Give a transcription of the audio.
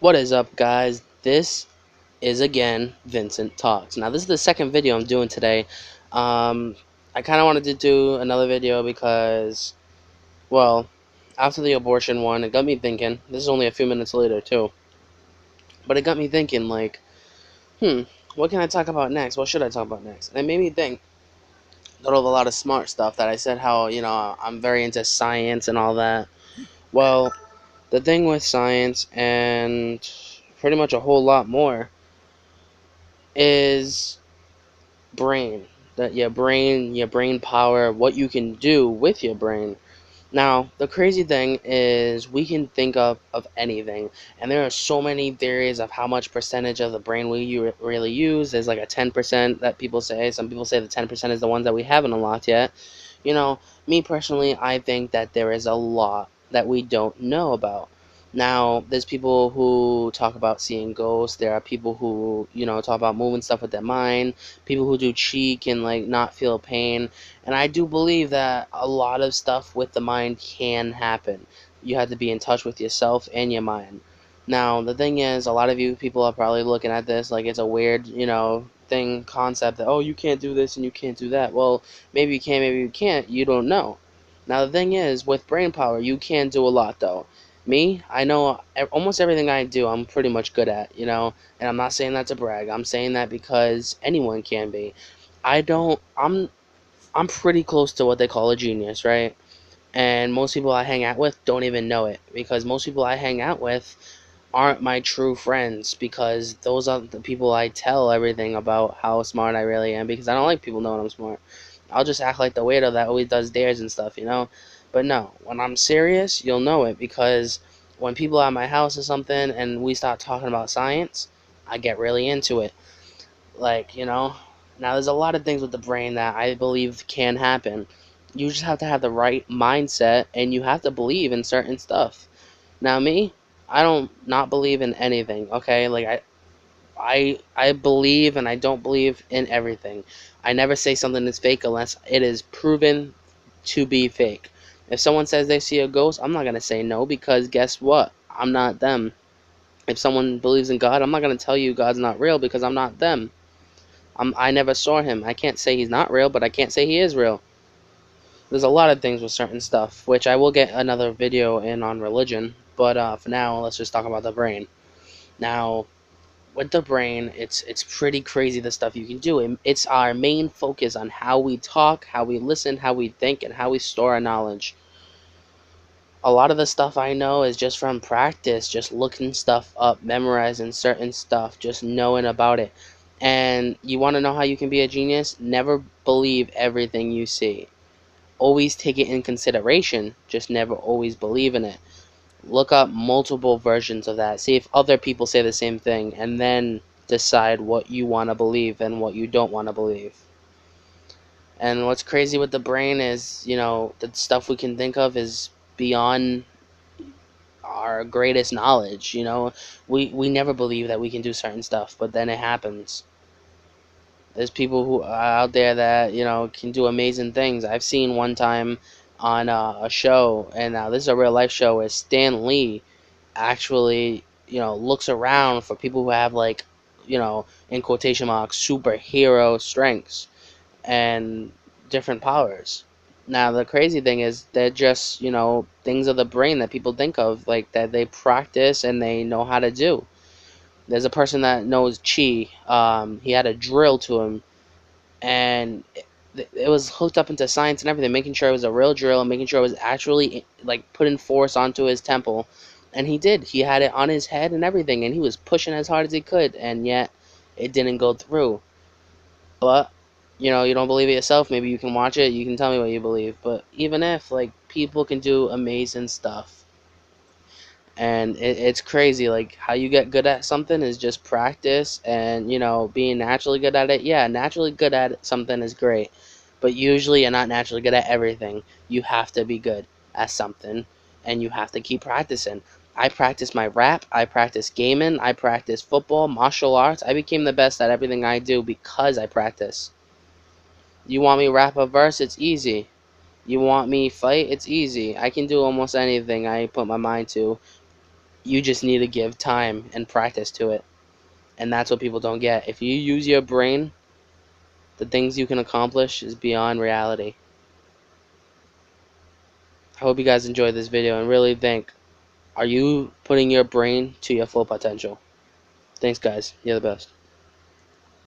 What is up, guys? This is again Vincent Talks. Now, this is the second video I'm doing today. Um, I kind of wanted to do another video because, well, after the abortion one, it got me thinking. This is only a few minutes later, too. But it got me thinking, like, what can I talk about next? What should I talk about next? And it made me think of a lot of smart stuff that I said how, I'm very into science and all that. Well, the thing with science and pretty much a whole lot more is brain. That your brain power, what you can do with your brain. Now, the crazy thing is we can think of anything, and there are so many theories of how much percentage of the brain we really use. There's like a 10% that people say. Some people say the 10% is the ones that we haven't unlocked yet. You know, me personally, I think that there is a lot that we don't know about. Now, there's people who talk about seeing ghosts. There are people who, talk about moving stuff with their mind. People who do chi can, like, not feel pain. And I do believe that a lot of stuff with the mind can happen. You have to be in touch with yourself and your mind. Now, the thing is, a lot of you people are probably looking at this like it's a weird, concept that, oh, you can't do this and you can't do that. Well, maybe you can, maybe you can't. You don't know. Now, the thing is, with brain power, you can do a lot, though. Me, I know almost everything I do, I'm pretty much good at. And I'm not saying that to brag. I'm saying that because anyone can be. I don't, I'm pretty close to what they call a genius, right? And most people I hang out with don't even know it because most people I hang out with aren't my true friends because those are the people I tell everything about how smart I really am because I don't like people knowing I'm smart. I'll just act like the weirdo that always does dares and stuff. But no, when I'm serious, you'll know it because when people are at my house or something and we start talking about science, I get really into it. Like. Now there's a lot of things with the brain that I believe can happen. You just have to have the right mindset and you have to believe in certain stuff. Now me, I don't not believe in anything, okay? Like I believe and I don't believe in everything. I never say something is fake unless it is proven to be fake. If someone says they see a ghost, I'm not going to say no because guess what? I'm not them. If someone believes in God, I'm not going to tell you God's not real because I'm not them. I never saw him. I can't say he's not real, but I can't say he is real. There's a lot of things with certain stuff, which I will get another video in on religion, but for now, let's just talk about the brain. Now, with the brain, it's pretty crazy the stuff you can do. It's our main focus on how we talk, how we listen, how we think, and how we store our knowledge. A lot of the stuff I know is just from practice, just looking stuff up, memorizing certain stuff, just knowing about it. And you want to know how you can be a genius? Never believe everything you see. Always take it in consideration, just never always believe in it. Look up multiple versions of that. See if other people say the same thing, and then decide what you want to believe and what you don't want to believe. And what's crazy with the brain is, the stuff we can think of is beyond our greatest knowledge. We never believe that we can do certain stuff, but then it happens. There's people who are out there that can do amazing things. I've seen one time on a show, and this is a real life show, where Stan Lee actually looks around for people who have, like, in quotation marks, superhero strengths and different powers. Now the crazy thing is they're just things of the brain that people think of, like, that they practice and they know how to do. There's a person that knows chi. He had a drill to him, and it was hooked up into science and everything, making sure it was a real drill and making sure it was actually, like, putting force onto his temple. And he did. He had it on his head and everything, and he was pushing as hard as he could, and yet it didn't go through. But you don't believe it yourself. Maybe you can watch it. You can tell me what you believe. But even if, like, people can do amazing stuff, and it's crazy, like, how you get good at something is just practice and being naturally good at it. Yeah, naturally good at something is great, but usually you're not naturally good at everything. You have to be good at something, and you have to keep practicing. I practice my rap, I practice gaming, I practice football, martial arts. I became the best at everything I do because I practice. You want me rap a verse? It's easy. You want me fight? It's easy. I can do almost anything I put my mind to. You just need to give time and practice to it. And that's what people don't get. If you use your brain, the things you can accomplish is beyond reality. I hope you guys enjoyed this video and really think, are you putting your brain to your full potential? Thanks, guys. You're the best.